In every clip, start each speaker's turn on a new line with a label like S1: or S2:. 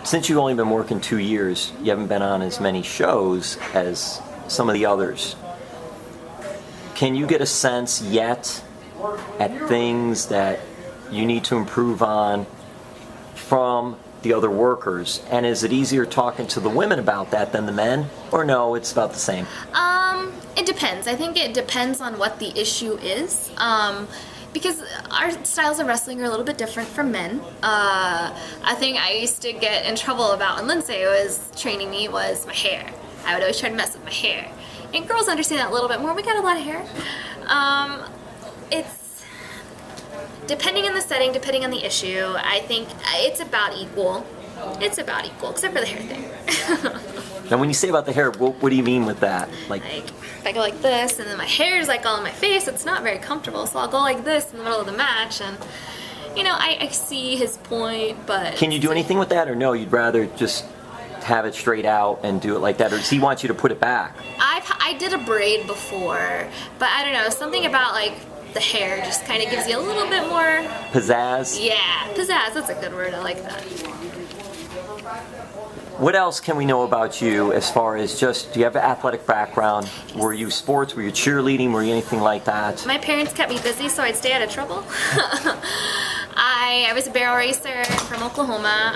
S1: since you've only been working 2 years, you haven't been on as many shows as some of the others. Can you get a sense yet at things that you need to improve on from the other workers? And is it easier talking to the women about that than the men? Or no, it's about the same?
S2: It depends. I think it depends on what the issue is. Because our styles of wrestling are a little bit different from men. I think I used to get in trouble about when Lince was training me was my hair. I would always try to mess with my hair. And girls understand that a little bit more. We got a lot of hair. It's depending on the setting, depending on the issue. I think it's about equal. It's about equal, except for the hair thing.
S1: Now, when you say about the hair, what do you mean with that?
S2: Like, if I go like this, and then my hair is like all in my face, it's not very comfortable. So I'll go like this in the middle of the match, and you know, I see his point, but
S1: can you do anything with that, or no? You'd rather just have it straight out and do it like that, or does he want you to put it back?
S2: I did a braid before, but I don't know, something about like the hair just kind of gives you a little bit more
S1: pizzazz.
S2: Yeah, pizzazz. That's a good word. I like that.
S1: What else can we know about you as far as just, do you have an athletic background? Were you sports? Were you cheerleading? Were you anything like that?
S2: My parents kept me busy so I'd stay out of trouble. I was a barrel racer from Oklahoma.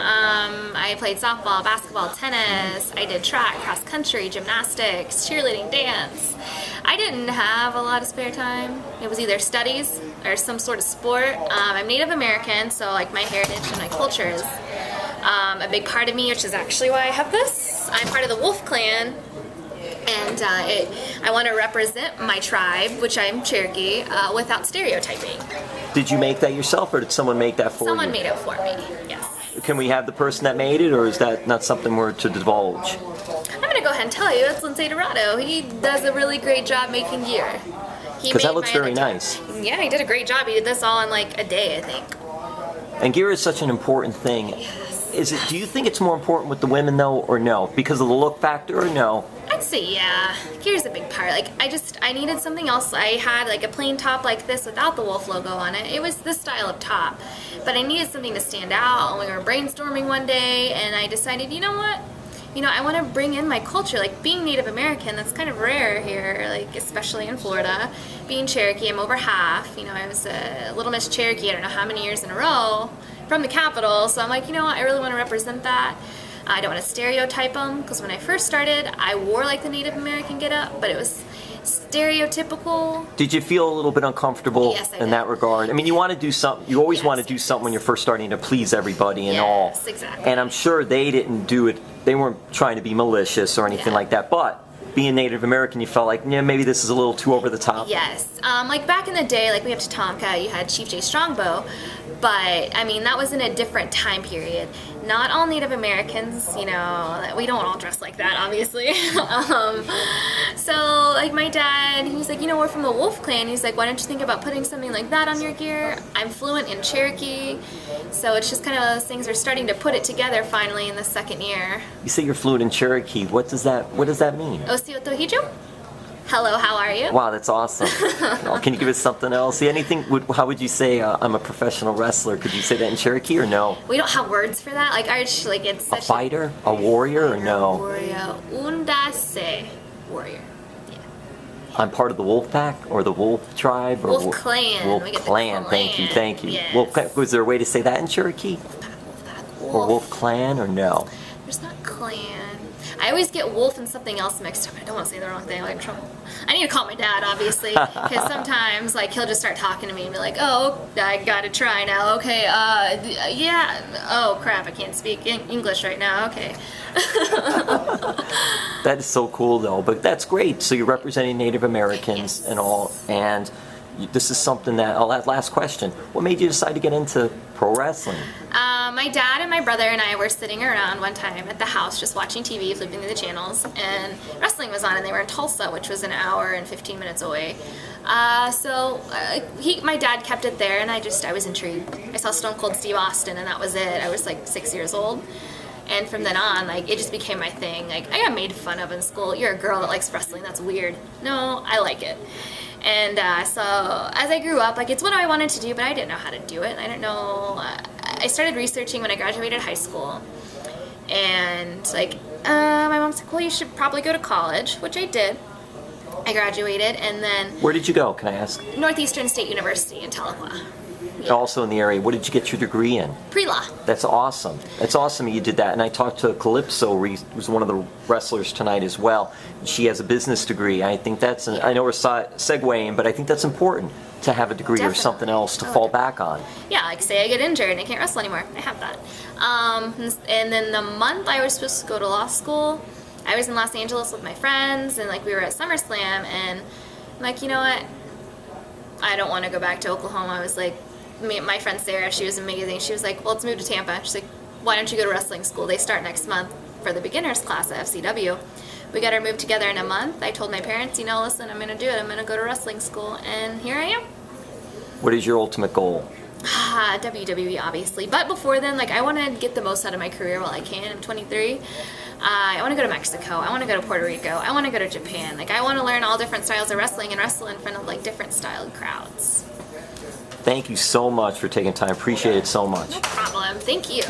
S2: I played softball, basketball, tennis. I did track, cross country, gymnastics, cheerleading, dance. I didn't have a lot of spare time. It was either studies or some sort of sport. I'm Native American, so like my heritage and my culture is a big part of me, which is actually why I have this. I'm part of the Wolf Clan, and I want to represent my tribe, which I'm Cherokee, without stereotyping.
S1: Did you make that yourself, or did someone make that for you?
S2: Someone made it for me, yes.
S1: Can we have the person that made it, or is that not something we're to divulge?
S2: I'm going to go ahead and tell you, it's Lince Dorado. He does a really great job making gear.
S1: Because that looks very nice.
S2: Yeah, he did a great job. He did this all in like a day, I think.
S1: And gear is such an important thing.
S2: Yes.
S1: Do you think it's more important with the women though, or no? Because of the look factor, or no?
S2: I'd say yeah. Gear's a big part. Like I needed something else. I had like a plain top like this without the wolf logo on it. It was this style of top, but I needed something to stand out. And we were brainstorming one day, and I decided, you know what? You know, I want to bring in my culture. Like being Native American, that's kind of rare here, like especially in Florida. Being Cherokee, I'm over half. You know, I was a Little Miss Cherokee, I don't know how many years in a row, from the capital. So I'm like, you know what, I really want to represent that. I don't want to stereotype them, because when I first started, I wore like the Native American get-up, but it was stereotypical.
S1: Did you feel a little bit uncomfortable in that regard? I mean, you want to do something, you always want to do something when you're first starting to please everybody and all.
S2: Yes, exactly.
S1: And I'm sure they didn't do it, they weren't trying to be malicious or anything like that, but being Native American, you felt like, yeah, maybe this is a little too over the top.
S2: Yes. Like back in the day, like we have Tahlequah, you had Chief J Strongbow, but I mean, that was in a different time period. Not all Native Americans, you know, we don't all dress like that, obviously. So, like my dad, he was like, you know, we're from the Wolf Clan. He's like, why don't you think about putting something like that on your gear? I'm fluent in Cherokee, so it's just kind of those things are starting to put it together finally in the second year.
S1: You say you're fluent in Cherokee. What does that mean?
S2: Osio Hijo? Hello, how are you?
S1: Wow, that's awesome. Can you give us something else? See, anything? How would you say I'm a professional wrestler? Could you say that in Cherokee or no?
S2: We don't have words for that. Like it's such
S1: a fighter, a warrior, or no?
S2: Warrior, undase, warrior. Yeah.
S1: I'm part of the Wolf Pack or the Wolf Tribe or
S2: Wolf Clan.
S1: Wolf Clan. Thank you.
S2: Yes.
S1: Wolf Clan. Was there a way to say that in Cherokee?
S2: Wolf.
S1: Or Wolf Clan or no?
S2: There's not clan. I always get wolf and something else mixed up. I don't want to say the wrong thing. Like, I'm in trouble. I need to call my dad, obviously, because sometimes, like, he'll just start talking to me and be like, oh, I gotta try now. Okay, yeah. Oh, crap, I can't speak English right now. Okay.
S1: That is so cool, though. But that's great. So you're representing Native Americans and all, and this is something that, last question. What made you decide to get into pro wrestling?
S2: My dad and my brother and I were sitting around one time at the house just watching TV, flipping through the channels, and wrestling was on, and they were in Tulsa, which was an hour and 15 minutes away. My dad kept it there, and I was intrigued. I saw Stone Cold Steve Austin, and that was it. I was like 6 years old. And from then on, like, it just became my thing. Like, I got made fun of in school. You're a girl that likes wrestling. That's weird. No, I like it. And so as I grew up, like, it's what I wanted to do, but I didn't know how to do it. I didn't know. I started researching when I graduated high school. And like, my mom said, well, you should probably go to college, which I did. I graduated, and then
S1: Where did you go, can I ask?
S2: Northeastern State University in Tahlequah. Yeah.
S1: Also in the area. What did you get your degree in?
S2: Pre-law.
S1: That's awesome. That's awesome you did that. And I talked to Calypso, who's one of the wrestlers tonight as well. She has a business degree. I think that's, I know we're segueing, but I think that's important to have a degree
S2: Definitely.
S1: or something else to fall back on.
S2: Yeah, like say I get injured and I can't wrestle anymore. I have that. And then the month I was supposed to go to law school, I was in Los Angeles with my friends, and like we were at SummerSlam, and I'm like, you know what? I don't want to go back to Oklahoma. I was like, my friend Sarah, she was amazing. She was like, well, let's move to Tampa. She's like, why don't you go to wrestling school? They start next month for the beginners class at FCW. We got our move together in a month. I told my parents, you know, listen, I'm going to do it. I'm going to go to wrestling school, and here I am.
S1: What is your ultimate goal?
S2: WWE, obviously. But before then, like, I want to get the most out of my career while I can. I'm 23. I want to go to Mexico. I want to go to Puerto Rico. I want to go to Japan. Like, I want to learn all different styles of wrestling and wrestle in front of, like, different styled crowds.
S1: Thank you so much for taking time. Appreciate it so much.
S2: No problem. Thank you.